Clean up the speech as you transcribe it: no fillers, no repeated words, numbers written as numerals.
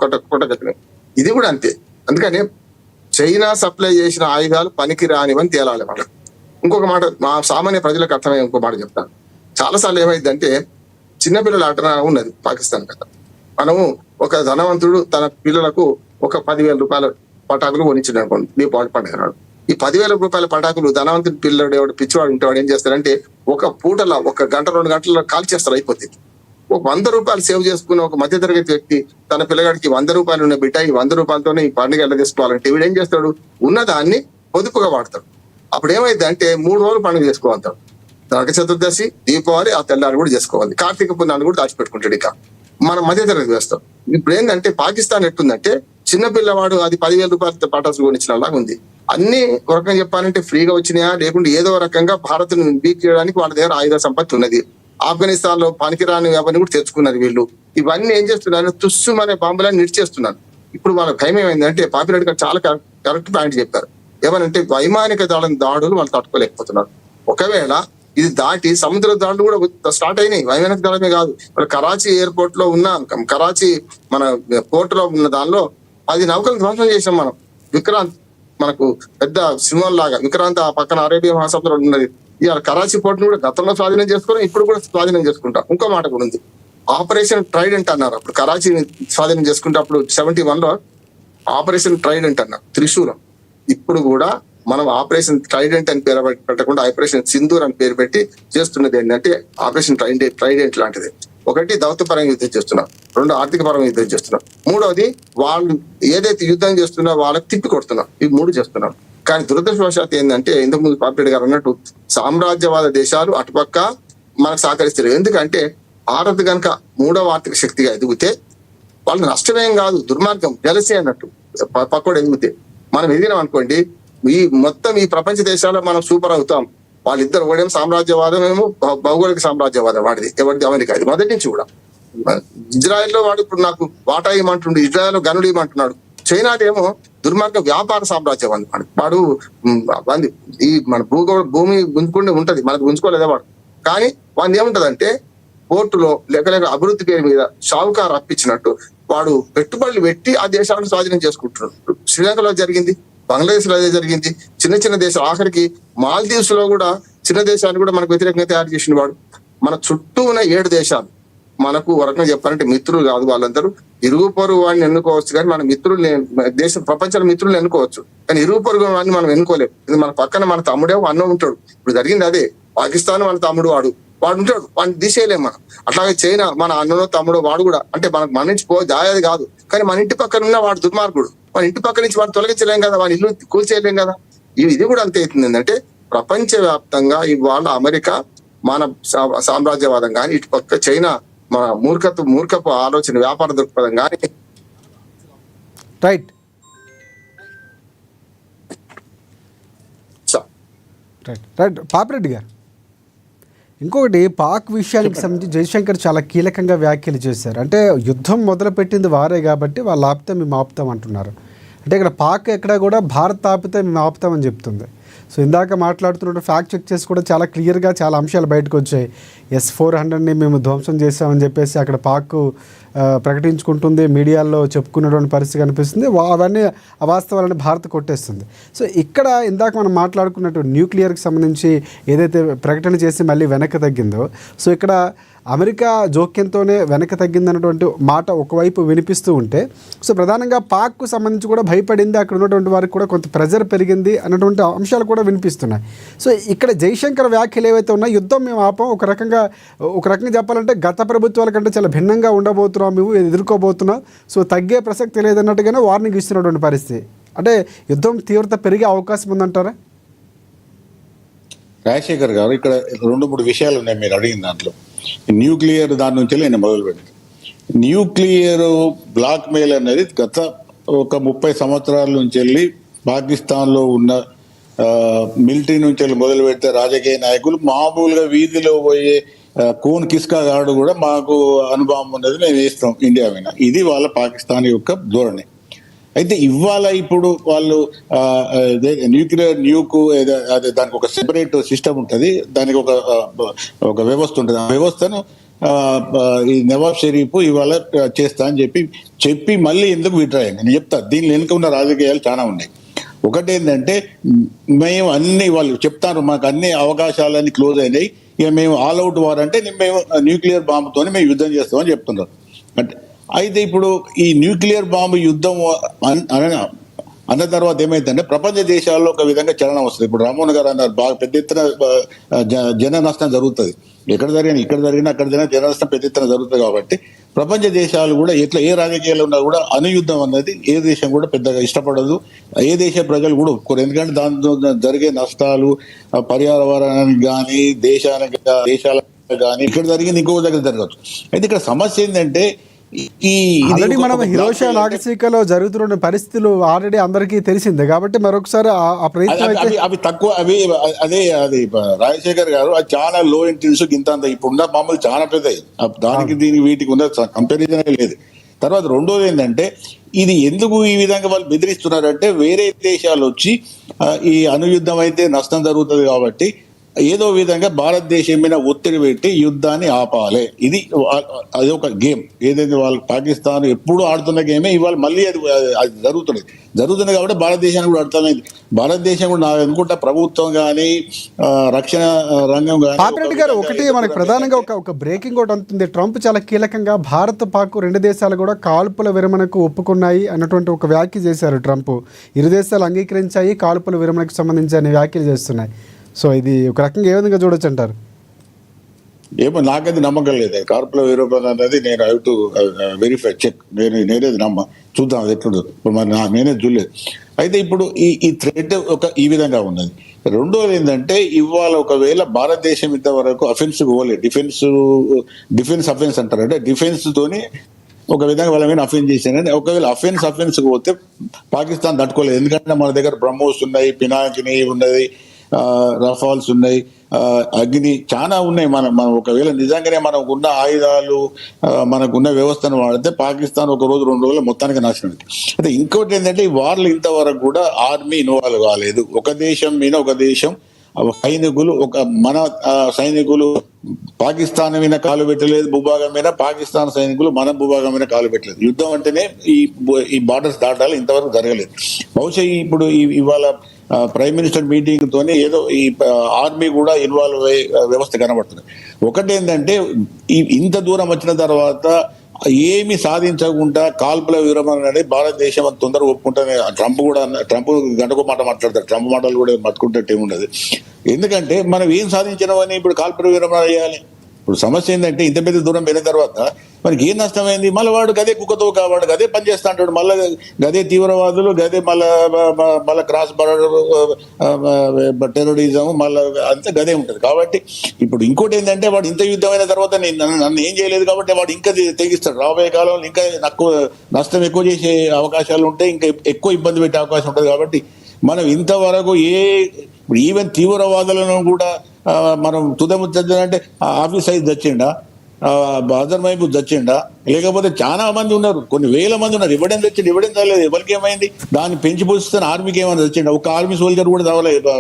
కొట్టగలిగినాం. ఇది కూడా అంతే. అందుకని చైనా సప్లై చేసిన ఆయుధాలు పనికి రానివని తేలాలి మనం. ఇంకొక మాట మా సామాన్య ప్రజలకు అర్థమయ్యే ఇంకో మాట చెప్తాను. చాలాసార్లు ఏమైందంటే చిన్నపిల్లల ఆట ఉన్నది పాకిస్తాన్ కదా. మనము ఒక ధనవంతుడు తన పిల్లలకు ఒక 10,000 రూపాయల పటాకులు కొనిచ్చిండు అనుకోండి దీపావళి పండుగ నాడు. ఈ 10,000 రూపాయల పటాకులు ధనవంతుడి పిల్లడు ఎవడు పిచ్చివాడు ఉంటేవాడు ఏం చేస్తారంటే ఒక పూటలో 1 గంట 2 గంటల్లో కాల్ చేస్తారు, అయిపోతుంది. ఒక 100 రూపాయలు సేవ్ చేసుకున్న ఒక మధ్యతరగతి వ్యక్తి తన పిల్లగాడికి 100 రూపాయలు ఉన్న బిడ్డ ఈ 100 రూపాయలతోనే ఈ పండుగ ఎలా చేసుకోవాలంటే వీడు ఏం చేస్తాడు, ఉన్నదాన్ని పొదుపుగా వాడతాడు. అప్పుడు ఏమైంది అంటే 3 రోజులు పండుగ చేసుకోవాలి. నరక చతుర్దశి, దీపావళి, ఆ తెల్లారి కూడా చేసుకోవాలి. కార్తీక పుణ్యాన్ని కూడా దాచిపెట్టుకుంటాడు. ఇక మనం మధ్యతరగతి వేస్తాం. ఇప్పుడు ఏంటంటే పాకిస్తాన్ ఎట్టుందంటే చిన్న పిల్లవాడు అది 10,000 రూపాయల పటాసులు కొనిచ్చిన లాగా ఉంది. అన్ని ఒక రకంగా చెప్పాలంటే ఫ్రీగా వచ్చినాయా లేకుంటే ఏదో రకంగా భారత్ ను బీట్ చేయడానికి వాళ్ళ దగ్గర ఆయుధ సంపత్తి ఉన్నది. ఆఫ్ఘనిస్తాన్ లో పనికిరాని అవన్నీ కూడా తెచ్చుకున్నారు వీళ్ళు. ఇవన్నీ ఏం చేస్తున్నారు, తుస్సు అనే బాంబులను నిడిచేస్తున్నారు. ఇప్పుడు వాళ్ళ భయం ఏమైందంటే పాపిరెడ్డి గారు చాలా కరెక్ట్ పాయింట్ చెప్పారు. ఏమనంటే వైమానిక దాడులు వాళ్ళు తట్టుకోలేకపోతున్నారు. ఒకవేళ ఇది దాటి సముద్ర దాడులు కూడా స్టార్ట్ అయినాయి. వైమానిక దాడమే కాదు, కరాచీ ఎయిర్పోర్ట్ లో ఉన్న కరాచీ మన పోర్ట్ లో ఉన్న దానిలో 10 నౌకలు ధ్వంసం చేసాం మనం. విక్రాంత్ మనకు పెద్ద సింహం లాగా విక్రాంత్ ఆ పక్కన అరేబియా మహాసముద్రం ఉన్నది. ఇవాళ కరాచీ పోర్ట్ ను కూడా గతంలో స్వాధీనం చేసుకుని ఇప్పుడు కూడా స్వాధీనం చేసుకుంటాం. ఇంకో మాట కూడా ఉంది, ఆపరేషన్ ట్రైడెంట్ అన్నారు. అప్పుడు కరాచీని స్వాధీనం చేసుకుంటే అప్పుడు 71 లో ఆపరేషన్ ట్రైడెంట్ అన్నారు, త్రిశూలం. ఇప్పుడు కూడా మనం ఆపరేషన్ ట్రైడెంట్ అని పేరు పెట్టకుండా ఆపరేషన్ సింధూర్ అని పేరు పెట్టి చేస్తున్నది ఏంటంటే ఆపరేషన్ ట్రైడెంట్ లాంటిది. ఒకటి దౌత్యపరంగా యుద్ధం చేస్తున్నాం, 2 ఆర్థిక పరంగా యుద్ధం చేస్తున్నాం, 3వది వాళ్ళు ఏదైతే యుద్ధం చేస్తున్నా వాళ్ళకి తిప్పి కొడుతున్నాం. ఇవి 3 చేస్తున్నాం. కానీ దురదృష్టవశాత్తు ఏంటంటే ఇంతకు ముందు పాపిరెడ్డి గారు అన్నట్టు సామ్రాజ్యవాద దేశాలు అటుపక్క మనకు సహకరిస్తారు. ఎందుకంటే భారత్ కనుక 3వ ఆర్థిక శక్తిగా ఎదిగితే వాళ్ళు నష్టమేం కాదు, దుర్మార్గం జలసీ అన్నట్టు పక్కడు ఎదిగితే. మనం ఎదిగినాం అనుకోండి మొత్తం ఈ ప్రపంచ దేశాల్లో మనం సూపర్ అవుతాం. వాళ్ళిద్దరు ఒకడేమో సామ్రాజ్యవాదం, ఏమో భౌగోళిక సామ్రాజ్యవాదం ఎవరిది అమెరికా. ఇది మొదటి నుంచి కూడా. ఇజ్రాయెల్లో వాడు ఇప్పుడు నాకు వాటా ఇవ్వమంటుండు, ఇజ్రాయెల్ గనులు ఇవ్వమంటున్నాడు. చైనాదేమో దుర్మార్గ వ్యాపార సామ్రాజ్యం వాడు ఈ మన భూమి గుంజుకుంటే ఉంటది, మనకు గుంజుకోలేదా వాడు. కానీ వాడిని ఏముంటదంటే పోర్టులో లేక అభివృద్ధి పేరు మీద షావుకారు అప్పించినట్టు వాడు పెట్టుబడులు పెట్టి ఆ దేశాలను స్వాధీనం చేసుకుంటున్నాడు. శ్రీలంకలో జరిగింది, బంగ్లాదేశ్ లో అదే జరిగింది. చిన్న దేశాలు, ఆఖరికి మాల్దీవ్స్ లో కూడా చిన్న దేశాన్ని కూడా మనకు వ్యతిరేకంగా తయారు చేసిన వాడు. మన చుట్టూ ఉన్న 7 దేశాలు మనకు వరకంగా చెప్పాలంటే మిత్రులు కాదు, వాళ్ళందరూ ఇరుగు పొరుగు వాడిని ఎన్నుకోవచ్చు. కానీ మన మిత్రుల్ని దేశం ప్రపంచంలో మిత్రుల్ని ఎన్నుకోవచ్చు, కానీ ఇరుగు పొరుగు వాడిని మనం ఎన్నుకోలేము. ఇది మన పక్కన మన తమ్ముడే అన్న ఉంటాడు. ఇప్పుడు జరిగింది అదే, పాకిస్తాన్ మన తమ్ముడు వాడు ఉంటాడు, వాడిని తీసేయలేము మనం. అట్లాగే చైనా మన అన్ననో తమ్ముడో వాడు కూడా. అంటే మనకు మన నుంచి దాయేది కాదు, కానీ మన ఇంటి పక్కన ఉన్న వాడు దుర్మార్గుడు. మన ఇంటి పక్క నుంచి వాడు తొలగించలేం కదా, వాడి ఇల్లు కూల్చేయలేం కదా. ఇది కూడా అంతే అవుతుంది. ఏంటంటే ప్రపంచ వ్యాప్తంగా ఇవాళ అమెరికా మన సామ్రాజ్యవాదం కానీ, ఇటు పక్క చైనా మన మూర్ఖపు ఆలోచన వ్యాపార దృక్పథం కానీ. రైట్ పాపిరెడ్డి గారు, ఇంకొకటి పాక్ విషయానికి సంబంధించి జయశంకర్ చాలా కీలకంగా వ్యాఖ్యలు చేశారు. అంటే యుద్ధం మొదలుపెట్టింది వారే కాబట్టి వాళ్ళు ఆపితే మేము ఆపుతాం అంటున్నారు. అంటే ఇక్కడ పాక్ ఎక్కడ కూడా భారత్ ఆపితే మేము ఆపుతామని చెప్తుంది. సో ఇందాక మాట్లాడుతున్నట్టు ఫ్యాక్ట్ చెక్ చేసి కూడా చాలా క్లియర్గా చాలా అంశాలు బయటకు వచ్చాయి. S-400ని మేము ధ్వంసం చేసామని చెప్పేసి అక్కడ పాక్ ప్రకటించుకుంటుంది, మీడియాలో చెప్పుకున్నటువంటి పరిస్థితి కనిపిస్తుంది. అవన్నీ అవాస్తవాలని భారత్ కొట్టేస్తుంది. సో ఇక్కడ ఇందాక మనం మాట్లాడుకున్నట్టు న్యూక్లియర్కి సంబంధించి ఏదైతే ప్రకటన చేసి మళ్ళీ వెనక్కి తగ్గిందో, సో ఇక్కడ అమెరికా జోక్యంతోనే వెనక్కి తగ్గిందన్నటువంటి మాట ఒకవైపు వినిపిస్తూ ఉంటే, సో ప్రధానంగా పాక్కు సంబంధించి కూడా భయపడింది, అక్కడ ఉన్నటువంటి వారికి కూడా కొంత ప్రెజర్ పెరిగింది అన్నటువంటి అంశాలు కూడా వినిపిస్తున్నాయి. సో ఇక్కడ జయశంకర్ వ్యాఖ్యలు ఏవైతే ఉన్నాయో, యుద్ధం మేము ఆపం, ఒక రకంగా చెప్పాలంటే గత ప్రభుత్వాల కంటే చాలా భిన్నంగా ఉండబోతున్నాం, మేము ఎదుర్కోబోతున్నాం, సో తగ్గే ప్రసక్తి లేదన్నట్టుగానే వార్నింగ్ ఇస్తున్నటువంటి పరిస్థితి. అంటే యుద్ధం తీవ్రత పెరిగే అవకాశం ఉందంటారా? రాజశేఖర్ గారు, ఇక్కడ 2-3 విషయాలు ఉన్నాయి మీరు అడిగిన దాంట్లో. న్యూక్లియర్ దాని నుంచి నేను మొదలుపెట్టాను. న్యూక్లియర్ బ్లాక్ మెయిల్ అనేది గత ఒక 30 సంవత్సరాల నుంచి వెళ్ళి పాకిస్తాన్లో ఉన్న మిలిటరీ నుంచి వెళ్ళి మొదలు పెడితే రాజకీయ నాయకులు మామూలుగా వీధిలో పోయే కోన్ కిస్కా గాడు కూడా మాకు అనుభవం ఉన్నది, మేము వేస్తాం ఇండియా మీద. ఇది వాళ్ళ పాకిస్తాన్ యొక్క ధోరణి. అయితే ఇవాళ ఇప్పుడు వాళ్ళు న్యూక్లియర్ దానికి ఒక సెపరేట్ సిస్టమ్ ఉంటుంది, దానికి ఒక వ్యవస్థ ఉంటుంది. ఆ వ్యవస్థను ఈ నవాబ్ షరీఫ్ ఇవాళ చేస్తా అని చెప్పి మళ్ళీ ఎందుకు విత్డ్రా అయ్యింది నేను చెప్తా. దీని వెనుక ఉన్న రాజకీయాలు చాలా ఉన్నాయి. ఒకటి ఏంటంటే మేము అన్ని వాళ్ళు చెప్తారు మాకు అన్ని అవకాశాలన్నీ క్లోజ్ అయినాయి, ఇక మేము ఆల్ అవుట్ వార్ అంటే మేము న్యూక్లియర్ బాంబుతోనే మేము యుద్ధం చేస్తామని చెప్తున్నారు. అంటే అయితే ఇప్పుడు ఈ న్యూక్లియర్ బాంబు యుద్ధం అన్న తర్వాత ఏమైందంటే ప్రపంచ దేశాల్లో ఒక విధంగా చలనం వస్తుంది. ఇప్పుడు రామ్మోహన్ గారు అన్నారు బాగా పెద్ద ఎత్తున జన నష్టం జరుగుతుంది, ఇక్కడ జరిగినా అక్కడ జరిగినా జన నష్టం పెద్ద ఎత్తున జరుగుతుంది. కాబట్టి ప్రపంచ దేశాలు కూడా ఎట్లా ఏ రాజకీయాలు ఉన్నా కూడా అణుయుద్ధం అన్నది ఏ దేశం కూడా పెద్దగా ఇష్టపడదు, ఏ దేశ ప్రజలు కూడా ఒప్పుకోరు. ఎందుకంటే దాంతో జరిగే నష్టాలు పర్యావరణానికి కానీ దేశాలకు కానీ ఇక్కడ జరిగింది ఇంకో దగ్గర జరగచ్చు. అయితే ఇక్కడ సమస్య ఏంటంటే ఆల్రెడీ మనం హిరోషిమా నాగసాకిలో జరుగుతున్న పరిస్థితులు ఆల్రెడీ అందరికీ తెలిసిందే కాబట్టి మరొకసారి ఆ ప్రయత్నం అవి తక్కువ అదే రాజశేఖర్ గారు అది చాలా లో ఇంటెన్స్ ఇంత ఇప్పుడున్న మామూలు చాలా పెద్దవి, దానికి దీనికి వీటికి ఉన్న కంపారిజన్ లేదు. తర్వాత రెండోది ఏంటంటే ఇది ఎందుకు ఈ విధంగా వాళ్ళు బెదిరిస్తున్నారంటే వేరే దేశాలు వచ్చి ఈ అణుయుద్ధం అయితే నష్టం జరుగుతుంది కాబట్టి ఏదో విధంగా భారతదేశం మీద ఒత్తిడి పెట్టి యుద్ధాన్ని ఆపాలి. అది ఒక గేమ్. ఏదైతే వాళ్ళు పాకిస్తాన్ ఎప్పుడు ఆడుతున్న గేమే ఇవాళ మళ్ళీ అది జరుగుతుంది కాబట్టి భారతదేశానికి కూడా అర్థమైంది. భారతదేశం కూడా నాకు అనుకుంటా ప్రభుత్వం కానీ రక్షణ రంగం కానీ. పాపిరెడ్డి గారు ఒకటి మనకు ప్రధానంగా ఒక బ్రేకింగ్ ఒకటి ఉంటుంది. ట్రంప్ చాలా కీలకంగా భారత్ పాక్ రెండు దేశాలు కూడా కాల్పుల విరమణకు ఒప్పుకున్నాయి అన్నటువంటి ఒక వ్యాఖ్య చేశారు ట్రంప్. ఇరు దేశాలు అంగీకరించాయి కాల్పుల విరమణకు సంబంధించి వ్యాఖ్యలు చేస్తున్నాయి. సో ఇది ఒక రకంగా ఏ విధంగా చూడొచ్చు అంటారు? ఏమో నాకైతే నమ్మకం లేదు కార్పుల విరమణ అనేది. నేను ఐ టు వెరిఫై చెక్ నేనేది చూద్దాం అది ఎట్లుండదు. ఇప్పుడు మరి నేనే చూడలేదు. అయితే ఇప్పుడు ఈ థ్రెడ్ ఈ విధంగా ఉన్నది. రెండోది ఏంటంటే ఇవాళ ఒకవేళ భారతదేశం ఇంతవరకు అఫెన్స్ పోలేదు, డిఫెన్స్ అఫెన్స్ అంటారు, అంటే డిఫెన్స్ తోని ఒక విధంగా వాళ్ళ మీద అఫెన్స్ చేశాను. ఒకవేళ అఫెన్స్ పోతే పాకిస్తాన్ తట్టుకోలేదు. ఎందుకంటే మన దగ్గర బ్రహ్మోస్ ఉన్నాయి, పినాకిని ఉన్నది, రఫాల్స్ ఉన్నాయి, అగ్ని చాలా ఉన్నాయి. మనం ఒకవేళ నిజంగానే మనకు ఉన్న ఆయుధాలు మనకున్న వ్యవస్థను వాడితే పాకిస్తాన్ ఒక రోజు 2 రోజులు మొత్తానికి నాశనం. అయితే ఇంకోటి ఏంటంటే ఈ వార్లు ఇంతవరకు కూడా ఆర్మీ ఇన్వాల్వ్ కాలేదు. ఒక దేశం మీద ఒక దేశం సైనికులు మన సైనికులు పాకిస్తాన్ మీద కాలు పెట్టలేదు భూభాగం మీద, పాకిస్తాన్ సైనికులు మన భూభాగం మీద కాలు పెట్టలేదు. యుద్ధం అంటేనే ఈ బార్డర్స్ దాటాలి, ఇంతవరకు జరగలేదు. బహుశా ఇప్పుడు ఇవాళ ప్రైమ్ మినిస్టర్ మీటింగ్ తోనే ఏదో ఈ ఆర్మీ కూడా ఇన్వాల్వ్ అయ్యే వ్యవస్థ కనబడుతుంది. ఒకటి ఏంటంటే ఇంత దూరం వచ్చిన తర్వాత ఏమి సాధించకుండా కాల్పుల విరమణ అనేది భారతదేశం అంత తొందరగా ఒప్పుకుంటానే. ట్రంప్ గంటకో మాట మాట్లాడతారు, ట్రంప్ మాటలు కూడా మట్టుకుంటే ఏముండదు. ఎందుకంటే మనం ఏం సాధించినామని ఇప్పుడు కాల్పుల విరమణ చేయాలి. ఇప్పుడు సమస్య ఏంటంటే ఇంత పెద్ద దూరం వెళ్ళిన తర్వాత మనకి ఏం నష్టమైంది? మళ్ళీ వాడు గదే కుక్కతో వాడు గదే పని చేస్తా అంటాడు, మళ్ళీ గదే తీవ్రవాదులు, గదే మళ్ళీ క్రాస్ బార్డర్ టెర్రరిజం మళ్ళీ అంతా గదే ఉంటుంది. కాబట్టి ఇప్పుడు ఇంకోటి ఏంటంటే వాడు ఇంత యుద్ధమైన తర్వాత నన్ను ఏం చేయలేదు కాబట్టి వాడు ఇంకా తెగిస్తాడు. రాబోయే కాలంలో ఇంకా నష్టం ఎక్కువ చేసే అవకాశాలు ఉంటాయి, ఇంకా ఎక్కువ ఇబ్బంది పెట్టే అవకాశం ఉంటుంది. కాబట్టి మనం ఇంతవరకు ఈవెన్ తీవ్రవాదులను కూడా మనం తుదముచ్చంటే ఆఫీస్ సైజ్ తెచ్చిండా, అజర్ మహబూబ్ తెచ్చిండా, లేకపోతే చాలా మంది ఉన్నారు, కొన్ని వేల మంది ఉన్నారు. ఎవిడెన్స్ తెచ్చిండు, ఎవిడెన్స్ రాలేదు, ఎవరికి ఏమైంది? దాన్ని పెంచి పోషిస్తున్న ఆర్మీకి ఏమైనా తెచ్చిండా? ఒక ఆర్మీ సోల్జర్ కూడా తవ్వలేదు.